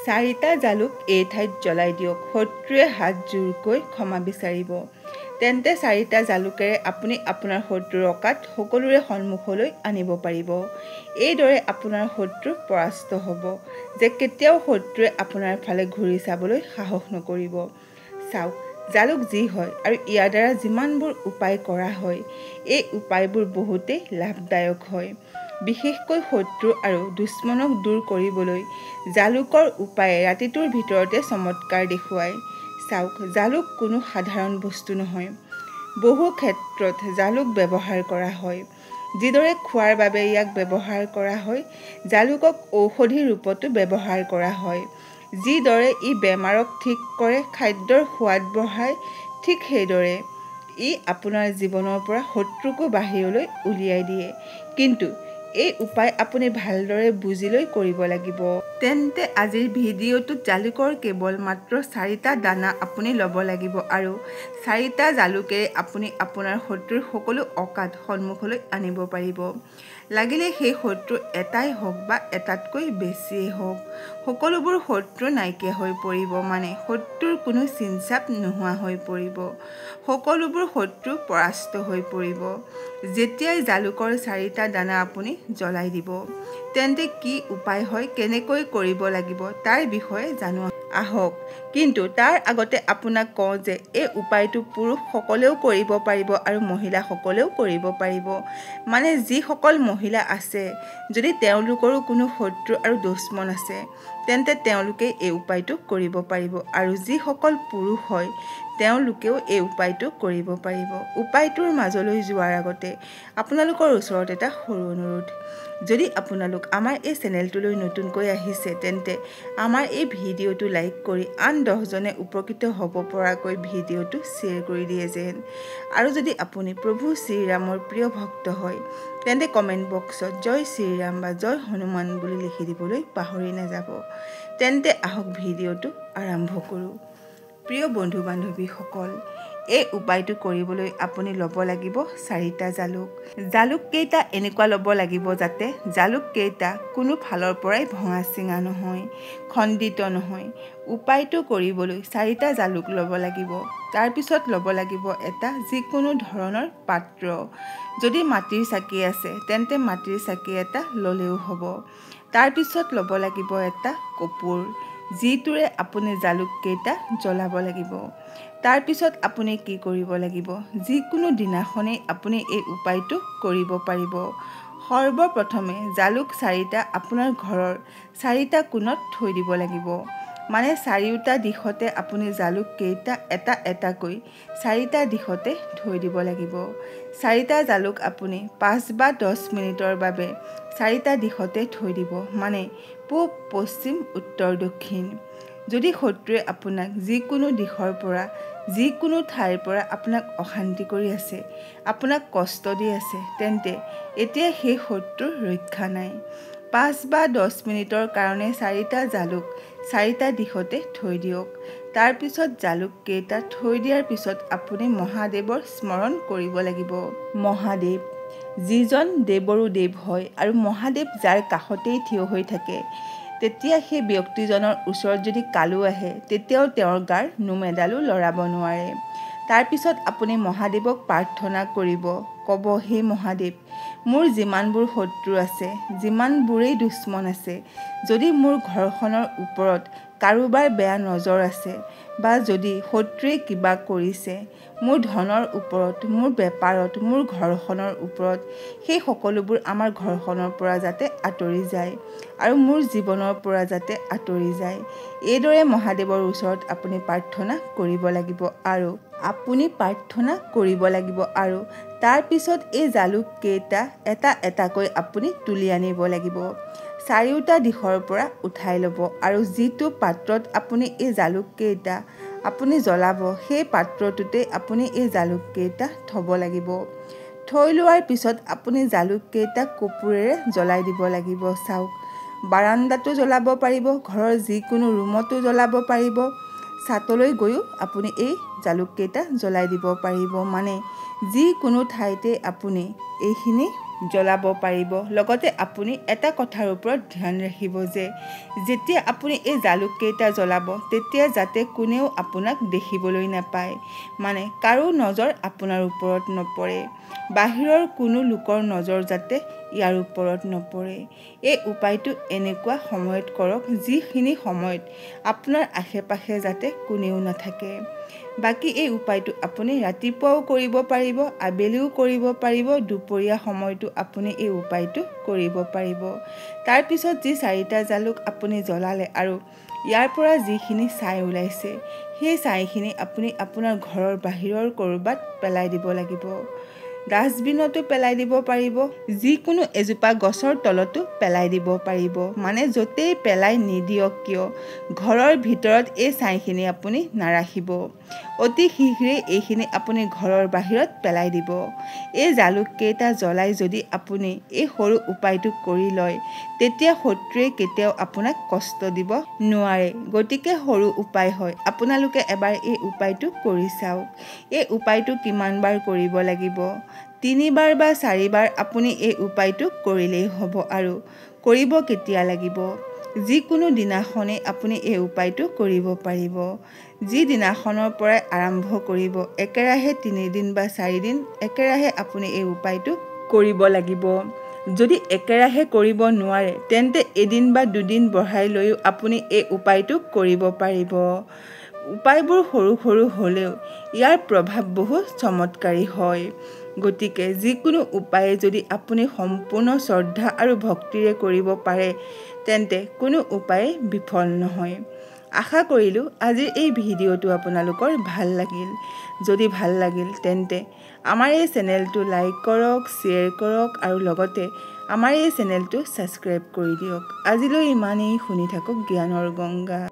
4টা জালুক এই ঠাইত জ্বলাই দিয়ক। শত্ৰুৱে হাত জোৰকৈ ক্ষমা বিচাৰিব। তেন্তে 4টা জালুকেৰে আপুনি আপোনাৰ শত্ৰুৰ অকাত সকলোৰে সন্মুখলৈ আনিব পাৰিব। এইদৰে আপোনাৰ শত্ৰু পৰাস্ত হ'ব যে কেতিয়াও শত্ৰুৱে আপোনাৰ ফালে ঘূৰি চাবলৈ সাহস নকৰিব। চাওক, জালুক যি হয় আৰু ইয়াৰ দ্বাৰা যিমানবোৰ উপায় কৰা হয়, এই উপায়বোৰ বহুতেই লাভদায়ক হয়। বিশেষকৈ শত্ৰু আৰু দুশ্মনক দূৰ কৰিবলৈ জালুকৰ উপায়ে ৰাতিটোৰ ভিতৰতে চমৎকাৰ দেখুৱায়। চাওক, জালুক কোনো সাধাৰণ বস্তু নহয়। বহু ক্ষেত্ৰত জালুক ব্যৱহাৰ কৰা হয়। যিদৰে খোৱাৰ বাবে ইয়াক ব্যৱহাৰ কৰা হয়, জালুকক ঔষধি ৰূপতো ব্যৱহাৰ কৰা হয়। যিদৰে ই বেমাৰক ঠিক কৰে, খাদ্যৰ সোৱাদ বঢ়ায়, ঠিক সেইদৰে ই আপোনাৰ জীৱনৰ পৰা শত্ৰুকো বাহিৰলৈ উলিয়াই দিয়ে। কিন্তু এই উপায় আপুনি ভালদৰে বুজি লৈ কৰিব লাগিব। তেন্তে আজিৰ ভিডিঅ'টোত জালুকৰ কেৱল মাত্ৰ 4টা দানা আপুনি ল'ব লাগিব আৰু 4টা জালুকেৰে আপুনি আপোনাৰ শত্ৰুৰ সকলো অকাত সন্মুখলৈ আনিব পাৰিব। লাগিলে সেই শত্ৰু এটাই হওক বা এটাতকৈ বেছিয়েই হওক, সকলোবোৰ শত্ৰু নাইকিয়া হৈ পৰিব। মানে শত্ৰুৰ কোনো চিন-চাপ নোহোৱা হৈ পৰিব। সকলোবোৰ শত্ৰু পৰাস্ত হৈ পৰিব। যেতিয়াই জালুকৰ 4টা দানা আপুনি জ্বলাই দিব, তেন্তে কি উপায় হয়, কেনেকৈ কৰিব লাগিব তাৰ বিষয়ে জানো আহক। কিন্তু তাৰ আগতে আপোনাক কওঁ যে এই উপায়টো পুৰুষসকলেও কৰিব পাৰিব আৰু মহিলাসকলেও কৰিব পাৰিব। মানে যিসকল মহিলা আছে, যদি তেওঁলোকৰো কোনো শত্ৰু আৰু দুশ্মন আছে, তেন্তে তেওঁলোকে এই উপায়টো কৰিব পাৰিব। আৰু যিসকল পুৰুষ হয়, তেওঁলোকেও এই উপায়টো কৰিব পাৰিব। উপায়টোৰ মাজলৈ যোৱাৰ আগতে আপোনালোকৰ ওচৰত এটা সৰু অনুৰোধ। যদি আপোনালোক আমাৰ এই চেনেলটোলৈ নতুনকৈ আহিছে, তেন্তে আমাৰ এই ভিডিঅ'টো লাইক কৰি আন 10জনে উপকৃত হ'ব পৰাকৈ ভিডিঅ'টো শ্বেয়াৰ কৰি দিয়ে যেন। আৰু যদি আপুনি প্ৰভু শ্ৰীৰামৰ প্ৰিয় ভক্ত হয়, তেন্তে কমেণ্ট বক্সত জয় শ্ৰীৰাম বা জয় হনুমান বুলি লিখি দিবলৈ পাহৰি নাযাব। তেন্তে আহক ভিডিঅ'টো আৰম্ভ কৰোঁ। প্ৰিয় বন্ধু-বান্ধৱীসকল, এই উপায়টো কৰিবলৈ আপুনি ল'ব লাগিব 4টা জালুক। জালুক কেইটা এনেকুৱা ল'ব লাগিব যাতে জালুক কেইটা কোনো ফালৰ পৰাই ভঙা চিঙা নহয়, খণ্ডিত নহয়। উপায়টো কৰিবলৈ 4টা জালুক ল'ব লাগিব। তাৰপিছত ল'ব লাগিব এটা যিকোনো ধৰণৰ পাত্ৰ। যদি মাটিৰ চাকি আছে, তেন্তে মাটিৰ চাকি এটা ল'লেও হ'ব। তাৰপিছত ল'ব লাগিব এটা কপোৰ, যিটোৰে আপুনি জালুক কেইটা জ্বলাব লাগিব। তাৰপিছত আপুনি কি কৰিব লাগিব, যিকোনো দিনাখনেই আপুনি এই উপায়টো কৰিব পাৰিব। সৰ্বপ্ৰথমে জালুক 4টা আপোনাৰ ঘৰৰ 4টা কোণত থৈ দিব লাগিব। মানে চাৰিওটা দিশতে আপুনি জালুক কেইটা এটা এটাকৈ 4টা দিশতে থৈ দিব লাগিব। 4টা জালুক আপুনি 5 বা 10 মিনিটৰ বাবে 4টা দিশতে থৈ দিব। মানে পূব, পশ্চিম, উত্তৰ, দক্ষিণ। যদি শত্ৰুৱে আপোনাক যিকোনো দিশৰ পৰা, যিকোনো ঠাইৰ পৰা আপোনাক অশান্তি কৰি আছে, আপোনাক কষ্ট দি আছে, তেন্তে এতিয়া সেই শত্ৰুৰ ৰক্ষা নাই। 5 বা 10 মিনিটৰ কাৰণে 4টা জালুক 4টা দিশতে থৈ দিয়ক। তাৰপিছত জালুক কেইটা থৈ দিয়াৰ পিছত আপুনি মহাদেৱৰ স্মৰণ কৰিব লাগিব। মহাদেৱ, যিজন দেৱৰো দেৱ হয় আৰু মহাদেৱ যাৰ কাষতেই থিয় হৈ থাকে, তেতিয়া সেই ব্যক্তিজনৰ ওচৰত যদি কালু আহে, তেতিয়াও তেওঁৰ গাৰ নোম এডালো লৰাব নোৱাৰে। তাৰপিছত আপুনি মহাদেৱক প্ৰাৰ্থনা কৰিব। ক'ব, হে মহাদেৱ, মোৰ যিমানবোৰ শত্ৰু আছে, যিমানবোৰেই দুশ্মন আছে, যদি মোৰ ঘৰখনৰ ওপৰত কাৰোবাৰ বেয়া নজৰ আছে বা যদি শত্ৰুৱে কিবা কৰিছে মোৰ ধনৰ ওপৰত, মোৰ বেপাৰত, মোৰ ঘৰখনৰ ওপৰত, সেই সকলোবোৰ আমাৰ ঘৰখনৰ পৰা যাতে আঁতৰি যায় আৰু মোৰ জীৱনৰ পৰা যাতে আঁতৰি যায়। এইদৰে মহাদেৱৰ ওচৰত আপুনি প্ৰাৰ্থনা কৰিব লাগিব আৰু তাৰপিছত এই জালুক কেইটা এটা এটাকৈ আপুনি তুলি আনিব লাগিব। চাৰিওটা দিশৰ পৰা উঠাই ল'ব আৰু যিটো পাত্ৰত আপুনি এই জালুক কেইটা আপুনি জ্বলাব, সেই পাত্ৰটোতে আপুনি এই জালুক কেইটা থ'ব লাগিব। থৈ লোৱাৰ পিছত আপুনি জালুক কেইটা কপোৰেৰে জ্বলাই দিব লাগিব। চাওক, বাৰান্দাতো জ্বলাব পাৰিব, ঘৰৰ যিকোনো ৰুমতো জ্বলাব পাৰিব, ছাতলৈ গৈও আপুনি এই জালুক কেইটা জ্বলাই দিব পাৰিব। মানে যিকোনো ঠাইতে আপুনি এইখিনি জ্বলাব পাৰিব। লগতে আপুনি এটা কথাৰ ওপৰত ধ্যান ৰাখিব যে যেতিয়া আপুনি এই জালুককেইটা জ্বলাব তেতিয়া যাতে কোনেও আপোনাক দেখিবলৈ নাপায়, মানে কাৰো নজৰ আপোনাৰ ওপৰত নপৰে, বাহিৰৰ কোনো লোকৰ নজৰ যাতে ইয়াৰ ওপৰত নপৰে। এই উপায়টো এনেকুৱা সময়ত কৰক যিখিনি সময়ত আপোনাৰ আশে পাশে যাতে কোনেও নাথাকে। বাকী এই উপায়টো আপুনি ৰাতিপুৱাও কৰিব পাৰিব, আবেলিও কৰিব পাৰিব, দুপৰীয়া সময়তো আপুনি এই উপায়টো কৰিব পাৰিব। তাৰপিছত যি 4টা জালুক আপুনি জ্বলালে আৰু ইয়াৰ পৰা যিখিনি ছাই ওলাইছে সেই ছাইখিনি আপুনি আপোনাৰ ঘৰৰ বাহিৰৰ ক'ৰবাত পেলাই দিব লাগিব। ডাষ্টবিনতো পেলাই দিব পাৰিব, যিকোনো এজোপা গছৰ তলতো পেলাই দিব পাৰিব, মানে য'তেই পেলাই নিদিয়ক কিয় ঘৰৰ ভিতৰত এই ছাইখিনি আপুনি নাৰাখিব। অতি শীঘ্ৰেই এইখিনি আপুনি ঘৰৰ বাহিৰত পেলাই দিব। এই জালুককেইটা জ্বলাই যদি আপুনি এই সৰু উপায়টো কৰি লয় তেতিয়া শত্ৰুৱে কেতিয়াও আপোনাক কষ্ট দিব নোৱাৰে। গতিকে সৰু উপায় হয়, আপোনালোকে এবাৰ এই উপায়টো কৰি চাওক। এই উপায়টো কিমানবাৰ কৰিব লাগিব? 3বাৰ বা 4বাৰ আপুনি এই উপায়টো কৰিলেই হ'ব। আৰু কৰিব কেতিয়া লাগিব? যিকোনো দিনাখনেই আপুনি এই উপায়টো কৰিব পাৰিব। যি দিনাখনৰ পৰাই আৰম্ভ কৰিব একেৰাহে 3 দিন বা 4 দিন একেৰাহে আপুনি এই উপায়টো কৰিব লাগিব। যদি একেৰাহে কৰিব নোৱাৰে তেন্তে এদিন বা 2 দিন বঢ়াই লৈও আপুনি এই উপায়টো কৰিব পাৰিব। উপায়বোৰ সৰু সৰু হ'লেও ইয়াৰ প্ৰভাৱ বহু চমৎকাৰী হয়। গতিকে যিকোনো উপায়ে যদি আপুনি সম্পূৰ্ণ শ্ৰদ্ধা আৰু ভক্তিৰে কৰিব পাৰে তেন্তে কোনো উপায়ে বিফল নহয়। আশা কৰিলোঁ আজিৰ এই ভিডিঅ'টো আপোনালোকৰ ভাল লাগিল। যদি ভাল লাগিল তেন্তে আমাৰ এই চেনেলটো লাইক কৰক, শ্বেয়াৰ কৰক আৰু লগতে আমাৰ এই চেনেলটো ছাবস্ক্ৰাইব কৰি দিয়ক। আজিলৈ ইমানেই। শুনি থাকক জ্ঞানৰ গংগা।